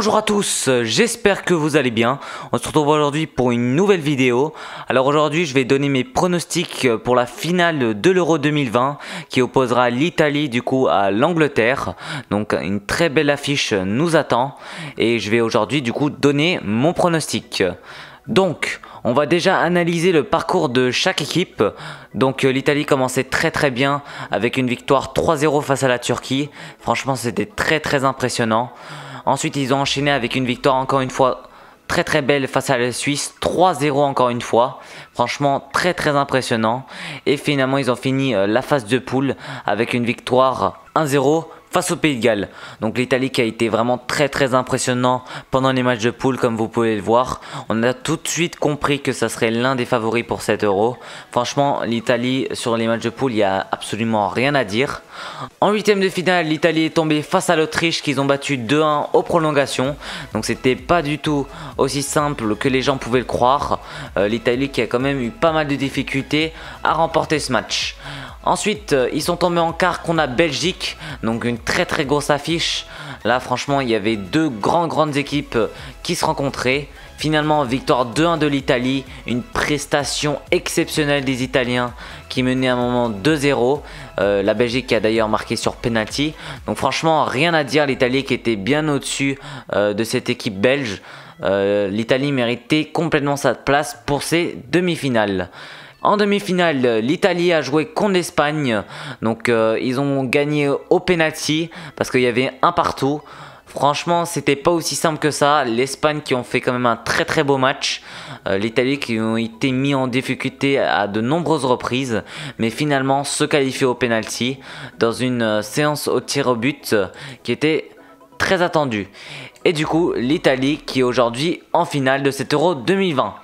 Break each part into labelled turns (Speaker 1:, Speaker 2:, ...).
Speaker 1: Bonjour à tous, j'espère que vous allez bien. On se retrouve aujourd'hui pour une nouvelle vidéo. Alors aujourd'hui je vais donner mes pronostics pour la finale de l'Euro 2020 qui opposera l'Italie du coup à l'Angleterre. Donc une très belle affiche nous attend et je vais aujourd'hui du coup donner mon pronostic. Donc on va déjà analyser le parcours de chaque équipe. Donc l'Italie commençait très bien avec une victoire 3-0 face à la Turquie. Franchement c'était très impressionnant. Ensuite ils ont enchaîné avec une victoire encore une fois très belle face à la Suisse, 3-0 encore une fois. Franchement très impressionnant. Et finalement ils ont fini la phase de poule avec une victoire 1-0 face au Pays de Galles. Donc l'Italie qui a été vraiment très impressionnant pendant les matchs de poule comme vous pouvez le voir. On a tout de suite compris que ça serait l'un des favoris pour cet Euro. Franchement l'Italie sur les matchs de poule il n'y a absolument rien à dire. En huitième de finale l'Italie est tombée face à l'Autriche qu'ils ont battu 2-1 aux prolongations. Donc c'était pas du tout aussi simple que les gens pouvaient le croire. L'Italie qui a quand même eu pas mal de difficultés à remporter ce match. Ensuite, ils sont tombés en quart contre la Belgique, donc une très grosse affiche. Là, franchement, il y avait deux grandes équipes qui se rencontraient. Finalement, victoire 2-1 de l'Italie, une prestation exceptionnelle des Italiens qui menait à un moment 2-0. La Belgique qui a d'ailleurs marqué sur penalty. Donc franchement, rien à dire, l'Italie qui était bien au-dessus de cette équipe belge. L'Italie méritait complètement sa place pour ces demi-finales. En demi-finale, l'Italie a joué contre l'Espagne, donc ils ont gagné au penalty parce qu'il y avait un partout. Franchement, c'était pas aussi simple que ça. L'Espagne qui ont fait quand même un très beau match. L'Italie qui ont été mis en difficulté à de nombreuses reprises, mais finalement se qualifier au penalty dans une séance au tir au but qui était très attendue. Et du coup, l'Italie qui est aujourd'hui en finale de cet Euro 2020.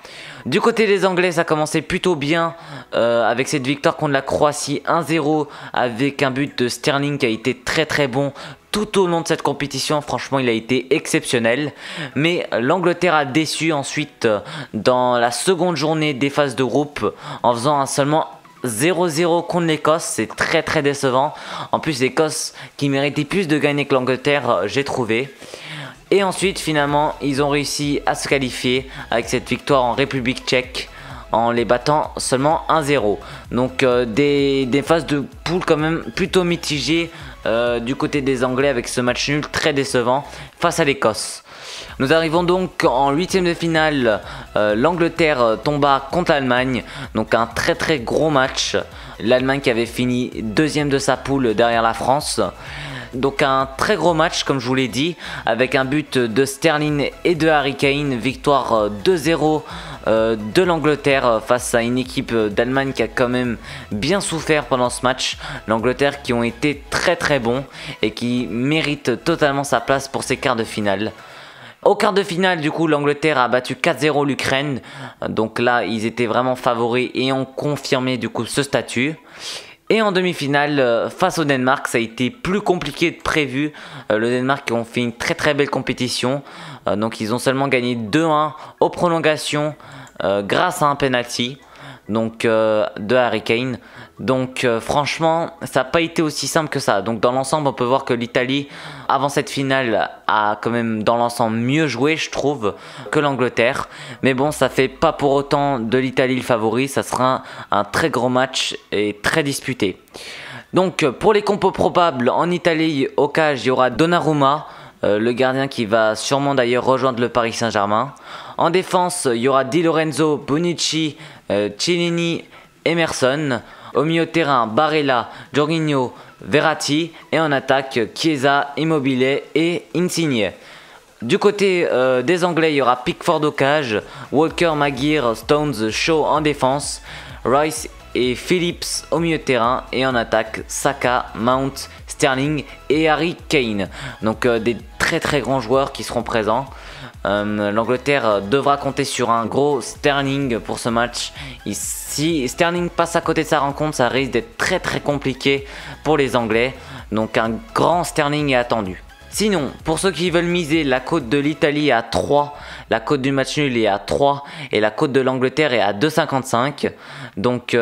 Speaker 1: Du côté des Anglais, ça commençait plutôt bien avec cette victoire contre la Croatie 1-0 avec un but de Sterling qui a été très bon tout au long de cette compétition. Franchement, il a été exceptionnel. Mais l'Angleterre a déçu ensuite dans la seconde journée des phases de groupe en faisant un seulement 0-0 contre l'Écosse. C'est très décevant. En plus, l'Écosse qui méritait plus de gagner que l'Angleterre, j'ai trouvé. Et ensuite, finalement, ils ont réussi à se qualifier avec cette victoire en République tchèque en les battant seulement 1-0. Donc des phases de poule quand même plutôt mitigées du côté des Anglais avec ce match nul très décevant face à l'Écosse. Nous arrivons donc en huitième de finale. L'Angleterre tomba contre l'Allemagne. Donc un très gros match. L'Allemagne qui avait fini deuxième de sa poule derrière la France. Donc un très gros match comme je vous l'ai dit, avec un but de Sterling et de Harry Kane, victoire 2-0 de l'Angleterre face à une équipe d'Allemagne qui a quand même bien souffert pendant ce match. L'Angleterre qui ont été très bons et qui mérite totalement sa place pour ces quarts de finale. Au quart de finale, du coup, l'Angleterre a battu 4-0 l'Ukraine. Donc là, ils étaient vraiment favoris et ont confirmé du coup ce statut. Et en demi-finale, face au Danemark, ça a été plus compliqué que prévu. Le Danemark qui ont fait une très belle compétition. Donc ils ont seulement gagné 2-1 aux prolongations grâce à un penalty donc, de Harry Kane. Donc franchement, ça n'a pas été aussi simple que ça. Donc dans l'ensemble, on peut voir que l'Italie, avant cette finale, a quand même dans l'ensemble mieux joué, je trouve, que l'Angleterre. Mais bon, ça fait pas pour autant de l'Italie le favori. Ça sera un très gros match et très disputé. Donc pour les compos probables, en Italie, au cage, il y aura Donnarumma, le gardien qui va sûrement d'ailleurs rejoindre le Paris Saint-Germain. En défense, il y aura Di Lorenzo, Bonucci, Chiellini, Emerson. Au milieu de terrain, Barella, Jorginho, Verratti. Et en attaque, Chiesa, Immobile et Insigne. Du côté des Anglais, il y aura Pickford au cage, Walker, Maguire, Stones, Shaw en défense, Rice et Phillips au milieu de terrain. Et en attaque, Saka, Mount, Sterling et Harry Kane. Donc des très grands joueurs qui seront présents. L'Angleterre devra compter sur un gros Sterling pour ce match. Si Sterling passe à côté de sa rencontre, ça risque d'être très compliqué pour les Anglais. Donc un grand Sterling est attendu. Sinon, pour ceux qui veulent miser la cote de l'Italie à 3, La cote du match nul est à 3 et la cote de l'Angleterre est à 2,55. Donc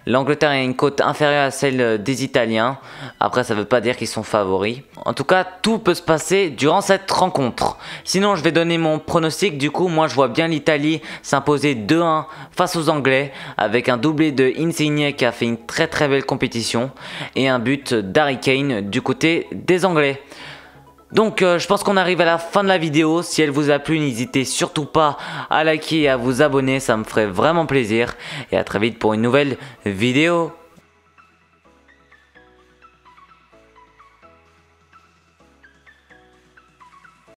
Speaker 1: l'Angleterre a une cote inférieure à celle des Italiens. Après, ça ne veut pas dire qu'ils sont favoris. En tout cas, tout peut se passer durant cette rencontre. Sinon, je vais donner mon pronostic. Du coup, moi, je vois bien l'Italie s'imposer 2-1 face aux Anglais avec un doublé de Insigne qui a fait une très très belle compétition et un but d'Harry Kane du côté des Anglais. Donc je pense qu'on arrive à la fin de la vidéo. Si elle vous a plu, n'hésitez surtout pas à liker et à vous abonner, ça me ferait vraiment plaisir. Et à très vite pour une nouvelle vidéo.